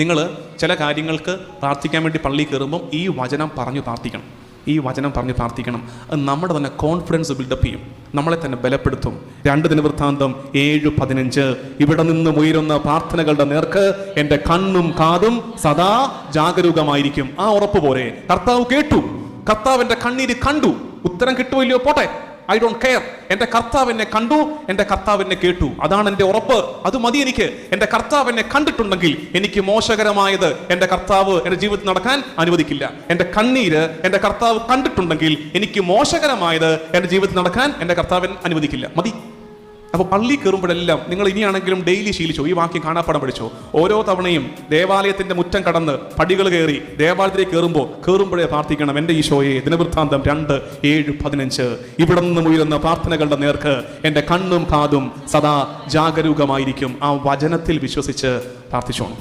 നിങ്ങൾ ചില കാര്യങ്ങൾക്ക് പ്രാർത്ഥിക്കാൻ വേണ്ടി പള്ളിയിൽ കയറുമ്പം ഈ വചനം പറഞ്ഞു പ്രാർത്ഥിക്കണം. ഈ വചനം പറഞ്ഞ് പ്രാർത്ഥിക്കണം. അത് നമ്മുടെ തന്നെ കോൺഫിഡൻസ് ബിൽഡപ്പ് ചെയ്യും, നമ്മളെ തന്നെ ബലപ്പെടുത്തും. 2 ദിനവൃത്താന്തം 7:15 ഇവിടെ നിന്ന് ഉയരുന്ന പ്രാർത്ഥനകളുടെ നേർക്ക് എൻ്റെ കണ്ണും കാതും സദാ ജാഗരൂകമായിരിക്കും. ആ ഉറപ്പ് പോരെ. കർത്താവ് കേട്ടു, കർത്താവ് എൻ്റെ കണ്ണീര് കണ്ടു. ഉത്തരം കിട്ടുമല്ലയോ പോട്ടെ, ഐ ഡോണ്ട് കെയർ. എൻ്റെ കർത്താവ് എന്നെ കണ്ടു, എൻ്റെ കർത്താവ് എന്നെ കേട്ടു. അതാണ് എൻ്റെ ഉറപ്പ്. അത് മതി എനിക്ക്. എൻ്റെ കർത്താവ് എന്നെ കണ്ടിട്ടുണ്ടെങ്കിൽ എനിക്ക് മോശകരമായത് എൻ്റെ കർത്താവ് എൻ്റെ ജീവിതത്തിൽ നടക്കാൻ അനുവദിക്കില്ല. എൻ്റെ കണ്ണീര് എൻ്റെ കർത്താവ് കണ്ടിട്ടുണ്ടെങ്കിൽ എനിക്ക് മോശകരമായത് എൻ്റെ ജീവിതത്തിൽ നടക്കാൻ എൻ്റെ കർത്താവ് അനുവദിക്കില്ല. മതി. അപ്പോൾ പള്ളി കയറുമ്പോഴെല്ലാം നിങ്ങൾ ഇനിയാണെങ്കിലും ഡെയിലി ശീലിച്ചോ, ഈ വാക്യം കാണാപ്പാടം പഠിച്ചോ. ഓരോ തവണയും ദേവാലയത്തിന്റെ മുറ്റം കടന്ന് പടികൾ കയറി ദേവാലയത്തിലേക്ക് കയറുമ്പോഴേ പ്രാർത്ഥിക്കണം, എൻ്റെ ഈശോയെ. ദിനവൃത്താന്തം 2:7-15 ഇവിടെ നിന്നും ഉയരുന്ന പ്രാർത്ഥനകളുടെ നേർക്ക് എൻ്റെ കണ്ണും കാതും സദാ ജാഗരൂകമായിരിക്കും. ആ വചനത്തിൽ വിശ്വസിച്ച് പ്രാർത്ഥിച്ചോണം.